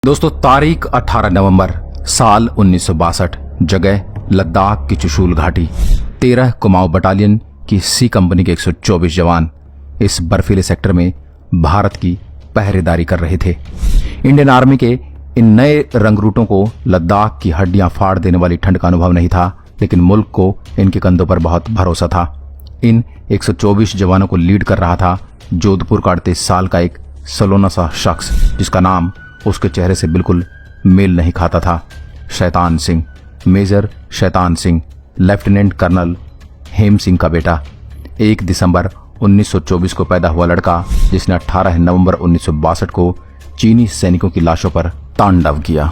दोस्तों, तारीख 18 नवंबर साल 1962, जगह लद्दाख की चुशूल घाटी। 13 कुमाऊं बटालियन की सी कंपनी के 124 जवान इस बर्फीले सेक्टर में भारत की पहरेदारी कर रहे थे। इंडियन आर्मी के इन नए रंगरूटों को लद्दाख की हड्डियां फाड़ देने वाली ठंड का अनुभव नहीं था, लेकिन मुल्क को इनके कंधों पर बहुत भरोसा था। इन 124 जवानों को लीड कर रहा था जोधपुर का 38 साल का एक सलोना सा शख्स, जिसका नाम उसके चेहरे से बिल्कुल मेल नहीं खाता था। Shaitan Singh, major Shaitan Singh, lieutenant colonel हेम सिंह का बेटा। 1 दिसंबर 1924 को पैदा हुआ लड़का, जिसने 18 नवंबर 1962 को चीनी सैनिकों की लाशों पर तांडव किया।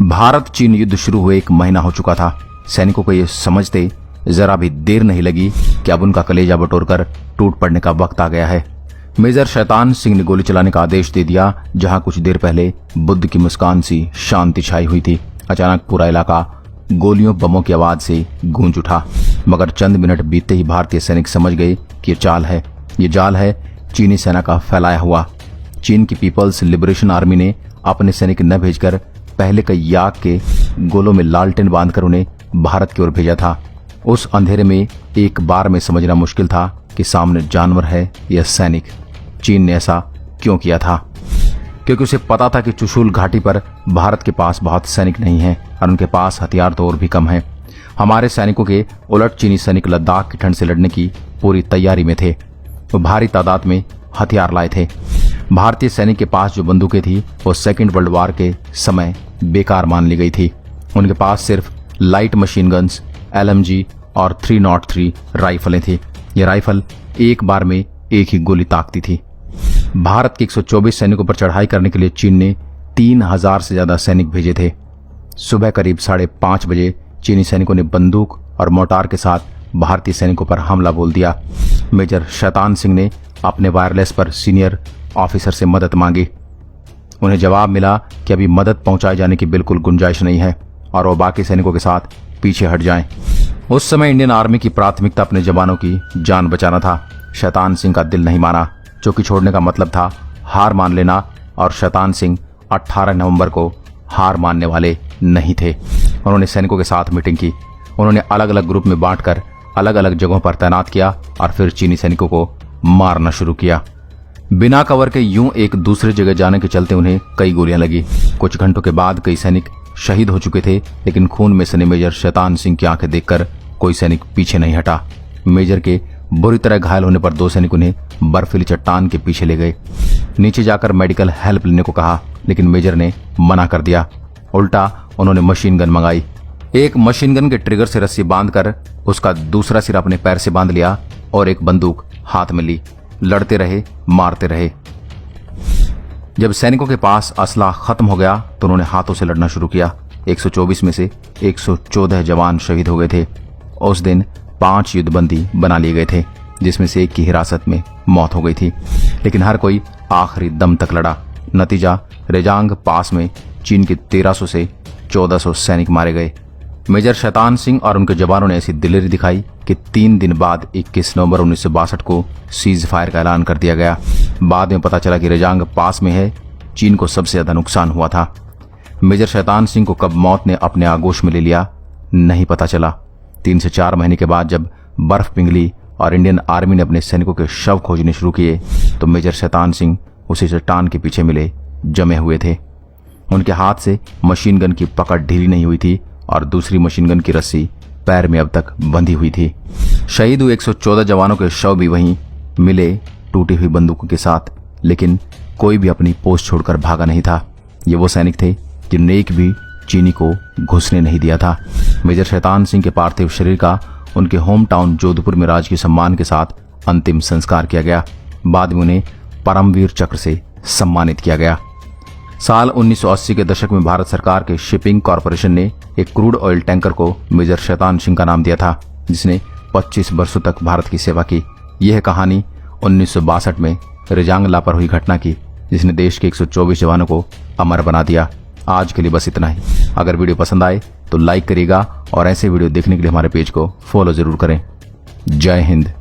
भारत चीन युद्ध शुरू हुए 1 महीना हो चुका था। सैनिकों को यह समझते जरा भी देर नहीं लगी कि अब उनका कलेजा बटोरकर टूट पड़ने का वक्त आ गया है। मेजर शैतान सिंह ने गोली चलाने का आदेश दे दिया। जहां कुछ देर पहले बुद्ध की मुस्कान सी शांति छाई हुई थी, अचानक पूरा इलाका गोलियों बमों की आवाज से गूंज उठा। मगर चंद मिनट बीतते ही भारतीय सैनिक समझ गए कि ये जाल है चीनी सेना का फैलाया हुआ। चीन की पीपल्स लिबरेशन आर्मी ने अपने सैनिक न भेजकर पहले कई याक के गोलों में लालटेन बांधकर उन्हें भारत की ओर भेजा था। उस अंधेरे में एक बार में समझना मुश्किल था कि सामने जानवर है या सैनिक। चीन ने ऐसा क्यों किया था? क्योंकि उसे पता था कि चुशूल घाटी पर भारत के पास बहुत सैनिक नहीं हैं और उनके पास हथियार तो और भी कम हैं। हमारे सैनिकों के उलट चीनी सैनिक लद्दाख की ठंड से लड़ने की पूरी तैयारी में थे। वो भारी तादाद में हथियार लाए थे। भारतीय सैनिक के पास जो बंदूकें थी वो सेकेंड वर्ल्ड वार के समय बेकार मान ली गई थी। उनके पास सिर्फ लाइट मशीन गन्स, LMG और 303 राइफलें थी। ये राइफल एक बार में एक ही गोली ताकती थी। भारत के 124 सैनिकों पर चढ़ाई करने के लिए चीन ने 3000 से ज्यादा सैनिक भेजे थे। सुबह करीब 5:30 बजे चीनी सैनिकों ने बंदूक और मोर्टार के साथ भारतीय सैनिकों पर हमला बोल दिया। मेजर शैतान सिंह ने अपने वायरलेस पर सीनियर ऑफिसर से मदद मांगी। उन्हें जवाब मिला कि अभी मदद पहुंचाए जाने की बिल्कुल गुंजाइश नहीं है और वो बाकी सैनिकों के साथ पीछे हट जाएं। उस समय इंडियन आर्मी की प्राथमिकता अपने जवानों की जान बचाना था। शैतान सिंह का दिल नहीं माना। चौकी छोड़ने का मतलब था हार मान लेना, और शैतान सिंह 18 नवंबर को हार मानने वाले नहीं थे। उन्होंने सैनिकों के साथ मीटिंग की। उन्होंने अलग अलग ग्रुप में बांटकर अलग अलग जगहों पर तैनात किया और फिर चीनी सैनिकों को मारना शुरू किया। बिना कवर के यूं एक दूसरे जगह जाने के चलते उन्हें कई गोलियां लगी। कुछ घंटों के बाद कई सैनिक शहीद हो चुके थे, लेकिन खून में सने मेजर शैतान सिंह की आंखें देखकर कोई सैनिक पीछे नहीं हटा। मेजर के बुरी तरह घायल होने पर 2 सैनिक उन्हें बर्फीली चट्टान के पीछे ले गए। नीचे जाकर मेडिकल हेल्प लेने को कहा, लेकिन मेजर ने मना कर दिया। उल्टा उन्होंने मशीन गन मंगाई। एक मशीन गन के ट्रिगर से रस्सी बांधकर उसका दूसरा सिरा अपने पैर से बांध लिया और एक बंदूक हाथ में ली। लड़ते रहे, मारते रहे। जब सैनिकों के पास असला खत्म हो गया तो उन्होंने हाथों से लड़ना शुरू किया। 124 में से 114 जवान शहीद हो गए थे। उस दिन 5 युद्धबंदी बना लिए गए थे, जिसमें से एक की हिरासत में मौत हो गई थी, लेकिन हर कोई आखिरी दम तक लड़ा। नतीजा, रेजांग पास में चीन के 1300 से 1400 सैनिक मारे गए। मेजर शैतान सिंह और उनके जवानों ने ऐसी दिलेरी दिखाई कि 3 दिन बाद 21 नवंबर 1962 को सीज फायर का ऐलान कर दिया गया। बाद में पता चला कि रेजांग पास में है। चीन को सबसे ज्यादा नुकसान हुआ था। मेजर शैतान सिंह को कब मौत ने अपने आगोश में ले लिया नहीं पता चला। 3 से 4 महीने के बाद जब बर्फ पिघली और इंडियन आर्मी ने अपने सैनिकों के शव खोजने शुरू किए तो मेजर शैतान सिंह उसी चट्टान के पीछे मिले जमे हुए थे। उनके हाथ से मशीन गन की पकड़ ढीली नहीं हुई थी और दूसरी मशीन गन की रस्सी पैर में अब तक बंधी हुई थी। शहीद हुए 114 जवानों के शव भी वहीं मिले, टूटी हुई बंदूकों के साथ, लेकिन कोई भी अपनी पोस्ट छोड़कर भागा नहीं था। ये वो सैनिक थे जिन्होंने एक भी चीनी को घुसने नहीं दिया था। मेजर शैतान सिंह के पार्थिव शरीर का उनके होम टाउन जोधपुर में राजकीय सम्मान के साथ अंतिम संस्कार किया गया। बाद में उन्हें परमवीर चक्र से सम्मानित किया गया। साल 1980 के दशक में भारत सरकार के शिपिंग कॉरपोरेशन ने एक क्रूड ऑयल टैंकर को मेजर शैतान सिंह का नाम दिया था, जिसने 25 वर्षों तक भारत की सेवा की। यह कहानी 1962 में रेजांग ला पर हुई घटना की, जिसने देश के 124 जवानों को अमर बना दिया। आज के लिए बस इतना ही। अगर वीडियो पसंद आए तो लाइक करिएगा और ऐसे वीडियो देखने के लिए हमारे पेज को फॉलो जरूर करें। जय हिंद।